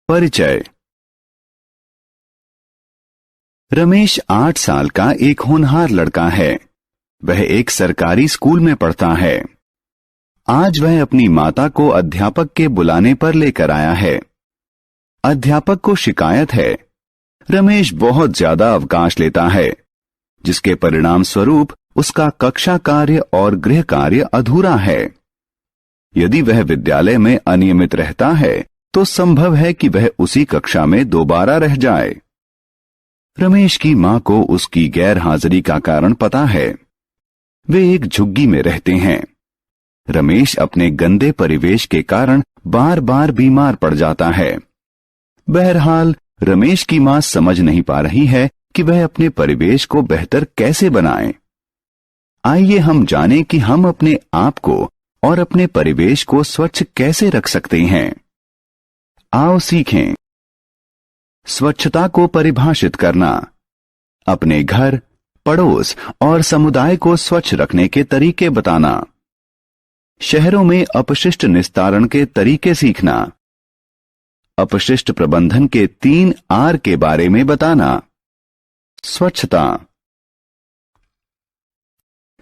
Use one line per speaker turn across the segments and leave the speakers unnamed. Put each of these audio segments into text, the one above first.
परिचय। रमेश 8 साल का एक होनहार लड़का है। वह एक सरकारी स्कूल में पढ़ता है। आज वह अपनी माता को अध्यापक के बुलाने पर लेकर आया है। अध्यापक को शिकायत है। रमेश बहुत ज्यादा अवकाश लेता है, जिसके परिणाम स्वरूप उसका कक्षा कार्य और गृह कार्य अधूरा है। यदि वह विद्यालय में अनियमित रहता है तो संभव है कि वह उसी कक्षा में दोबारा रह जाए। रमेश की मां को उसकी गैर हाजिरी का कारण पता है। वे एक झुग्गी में रहते हैं। रमेश अपने गंदे परिवेश के कारण बार बार बीमार पड़ जाता है। बहरहाल रमेश की मां समझ नहीं पा रही है कि वह अपने परिवेश को बेहतर कैसे बनाए। आइए हम जानें कि हम अपने आप को और अपने परिवेश को स्वच्छ कैसे रख सकते हैं। आओ सीखें। स्वच्छता को परिभाषित करना। अपने घर, पड़ोस और समुदाय को स्वच्छ रखने के तरीके बताना। शहरों में अपशिष्ट निस्तारण के तरीके सीखना। अपशिष्ट प्रबंधन के 3 आर के बारे में बताना। स्वच्छता।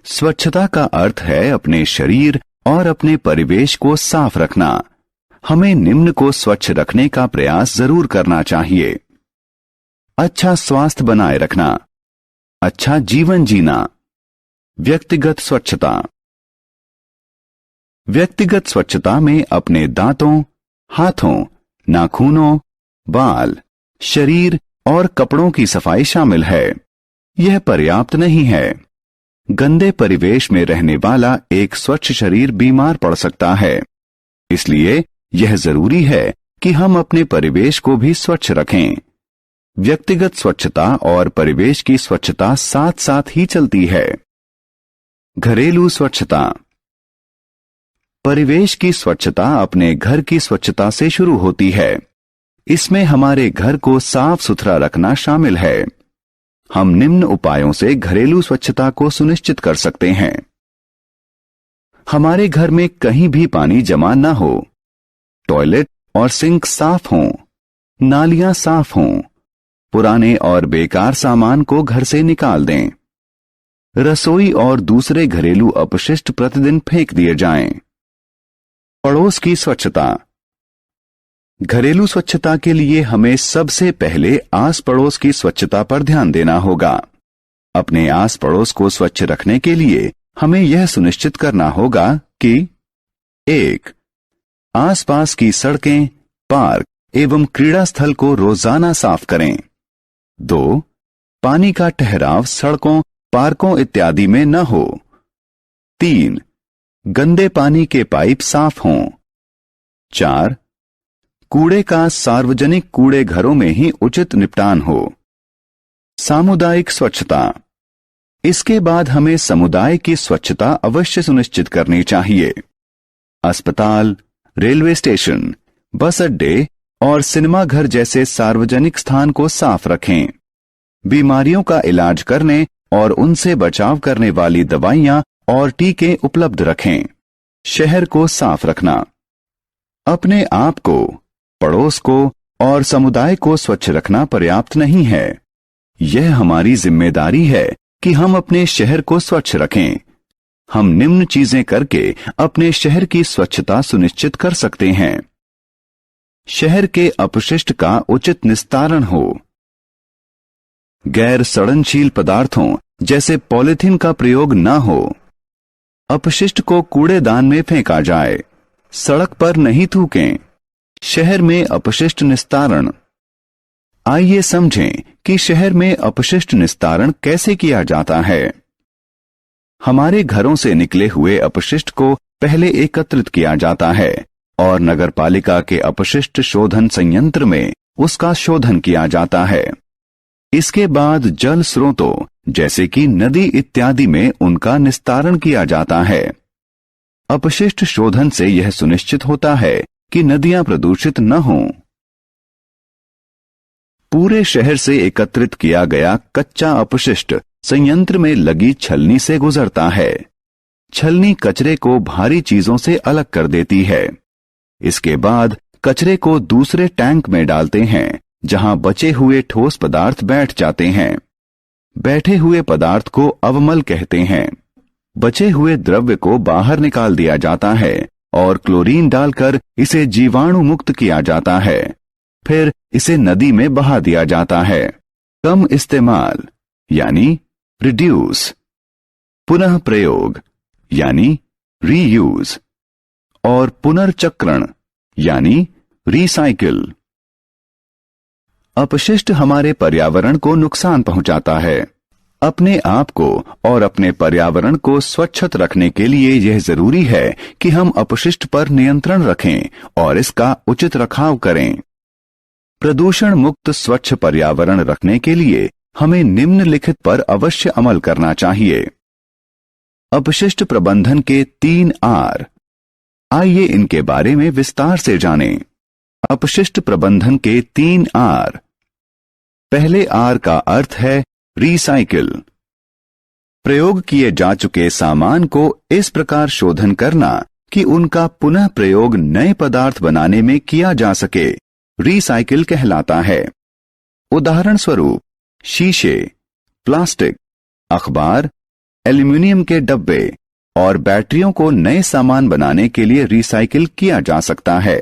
स्वच्छता का अर्थ है अपने शरीर और अपने परिवेश को साफ रखना। हमें निम्न को स्वच्छ रखने का प्रयास जरूर करना चाहिए। अच्छा स्वास्थ्य बनाए रखना, अच्छा जीवन जीना। व्यक्तिगत स्वच्छता। व्यक्तिगत स्वच्छता में अपने दांतों, हाथों, नाखूनों, बाल, शरीर और कपड़ों की सफाई शामिल है। यह पर्याप्त नहीं है। गंदे परिवेश में रहने वाला एक स्वच्छ शरीर बीमार पड़ सकता है। इसलिए यह जरूरी है कि हम अपने परिवेश को भी स्वच्छ रखें। व्यक्तिगत स्वच्छता और परिवेश की स्वच्छता साथ साथ ही चलती है। घरेलू स्वच्छता। परिवेश की स्वच्छता अपने घर की स्वच्छता से शुरू होती है। इसमें हमारे घर को साफ सुथरा रखना शामिल है। हम निम्न उपायों से घरेलू स्वच्छता को सुनिश्चित कर सकते हैं। हमारे घर में कहीं भी पानी जमा न हो। टॉयलेट और सिंक साफ हों। नालियां साफ हों। पुराने और बेकार सामान को घर से निकाल दें। रसोई और दूसरे घरेलू अपशिष्ट प्रतिदिन फेंक दिए जाएं। पड़ोस की स्वच्छता। घरेलू स्वच्छता के लिए हमें सबसे पहले आस पड़ोस की स्वच्छता पर ध्यान देना होगा। अपने आस पड़ोस को स्वच्छ रखने के लिए हमें यह सुनिश्चित करना होगा कि 1. आसपास की सड़कें, पार्क एवं क्रीड़ा स्थल को रोजाना साफ करें। 2. पानी का ठहराव सड़कों, पार्कों इत्यादि में न हो। 3. गंदे पानी के पाइप साफ हों। 4. कूड़े का सार्वजनिक कूड़े घरों में ही उचित निपटान हो। सामुदायिक स्वच्छता। इसके बाद हमें समुदाय की स्वच्छता अवश्य सुनिश्चित करनी चाहिए। अस्पताल, रेलवे स्टेशन, बस अड्डे और सिनेमा घर जैसे सार्वजनिक स्थान को साफ रखें। बीमारियों का इलाज करने और उनसे बचाव करने वाली दवाइयां और टीके उपलब्ध रखें। शहर को साफ रखना। अपने आप को, पड़ोस को और समुदाय को स्वच्छ रखना पर्याप्त नहीं है। यह हमारी जिम्मेदारी है कि हम अपने शहर को स्वच्छ रखें। हम निम्न चीजें करके अपने शहर की स्वच्छता सुनिश्चित कर सकते हैं। शहर के अपशिष्ट का उचित निस्तारण हो। गैर सड़नशील पदार्थों जैसे पॉलीथीन का प्रयोग न हो। अपशिष्ट को कूड़ेदान में फेंका जाए। सड़क पर नहीं थूकें। शहर में अपशिष्ट निस्तारण। आइए समझें कि शहर में अपशिष्ट निस्तारण कैसे किया जाता है। हमारे घरों से निकले हुए अपशिष्ट को पहले एकत्रित किया जाता है और नगरपालिका के अपशिष्ट शोधन संयंत्र में उसका शोधन किया जाता है। इसके बाद जल स्रोतों जैसे कि नदी इत्यादि में उनका निस्तारण किया जाता है। अपशिष्ट शोधन से यह सुनिश्चित होता है कि नदियां प्रदूषित न हों। पूरे शहर से एकत्रित किया गया कच्चा अपशिष्ट संयंत्र में लगी छलनी से गुजरता है। छलनी कचरे को भारी चीजों से अलग कर देती है। इसके बाद कचरे को दूसरे टैंक में डालते हैं, जहां बचे हुए ठोस पदार्थ बैठ जाते हैं। बैठे हुए पदार्थ को अवमल कहते हैं। बचे हुए द्रव्य को बाहर निकाल दिया जाता है और क्लोरीन डालकर इसे जीवाणु मुक्त किया जाता है। फिर इसे नदी में बहा दिया जाता है। कम इस्तेमाल यानी रिड्यूस, पुनः प्रयोग यानी रीयूज और पुनर्चक्रण यानी रिसाइकिल। अपशिष्ट हमारे पर्यावरण को नुकसान पहुंचाता है। अपने आप को और अपने पर्यावरण को स्वच्छ रखने के लिए यह जरूरी है कि हम अपशिष्ट पर नियंत्रण रखें और इसका उचित रखाव करें। प्रदूषण मुक्त स्वच्छ पर्यावरण रखने के लिए हमें निम्नलिखित पर अवश्य अमल करना चाहिए। अपशिष्ट प्रबंधन के 3 आर। आइए इनके बारे में विस्तार से जानें। अपशिष्ट प्रबंधन के 3 आर। पहले आर का अर्थ है रिसाइकिल। प्रयोग किए जा चुके सामान को इस प्रकार शोधन करना कि उनका पुनः प्रयोग नए पदार्थ बनाने में किया जा सके, रिसाइकिल कहलाता है। उदाहरण स्वरूप शीशे, प्लास्टिक, अखबार, एल्युमिनियम के डब्बे और बैटरियों को नए सामान बनाने के लिए रिसाइकिल किया जा सकता है।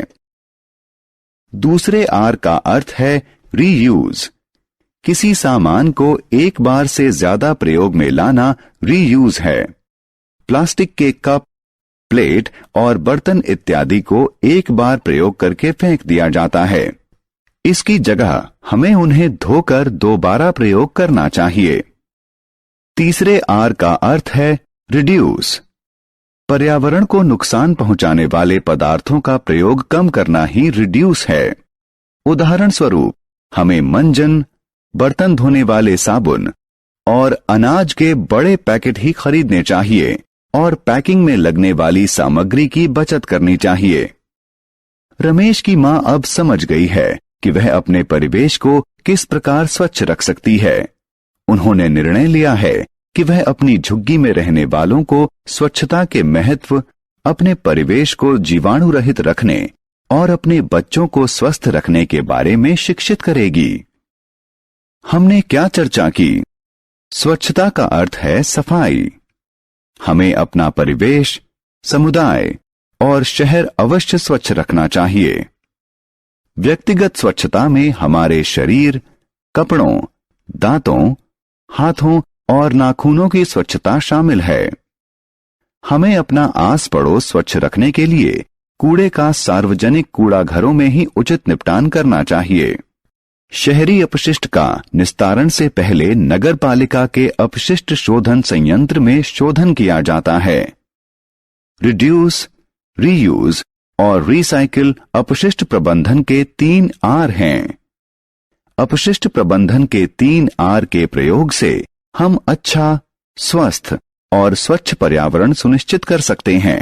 दूसरे आर का अर्थ है रीयूज। किसी सामान को एक बार से ज्यादा प्रयोग में लाना रीयूज है। प्लास्टिक के कप, प्लेट और बर्तन इत्यादि को एक बार प्रयोग करके फेंक दिया जाता है। इसकी जगह हमें उन्हें धोकर दोबारा प्रयोग करना चाहिए। तीसरे आर का अर्थ है रिड्यूस। पर्यावरण को नुकसान पहुंचाने वाले पदार्थों का प्रयोग कम करना ही रिड्यूस है। उदाहरण स्वरूप हमें मंजन, बर्तन धोने वाले साबुन और अनाज के बड़े पैकेट ही खरीदने चाहिए और पैकिंग में लगने वाली सामग्री की बचत करनी चाहिए। रमेश की मां अब समझ गई है कि वह अपने परिवेश को किस प्रकार स्वच्छ रख सकती है। उन्होंने निर्णय लिया है कि वह अपनी झुग्गी में रहने वालों को स्वच्छता के महत्व, अपने परिवेश को जीवाणु रहित रखने और अपने बच्चों को स्वस्थ रखने के बारे में शिक्षित करेगी। हमने क्या चर्चा की? स्वच्छता का अर्थ है सफाई। हमें अपना परिवेश, समुदाय और शहर अवश्य स्वच्छ रखना चाहिए। व्यक्तिगत स्वच्छता में हमारे शरीर, कपड़ों, दांतों, हाथों और नाखूनों की स्वच्छता शामिल है। हमें अपना आस पड़ोस स्वच्छ रखने के लिए कूड़े का सार्वजनिक कूड़ा घरों में ही उचित निपटान करना चाहिए। शहरी अपशिष्ट का निस्तारण से पहले नगर पालिका के अपशिष्ट शोधन संयंत्र में शोधन किया जाता है। रिड्यूस, रीयूज और रिसाइकिल अपशिष्ट प्रबंधन के 3 आर हैं। अपशिष्ट प्रबंधन के 3 आर के प्रयोग से हम अच्छा, स्वस्थ और स्वच्छ पर्यावरण सुनिश्चित कर सकते हैं।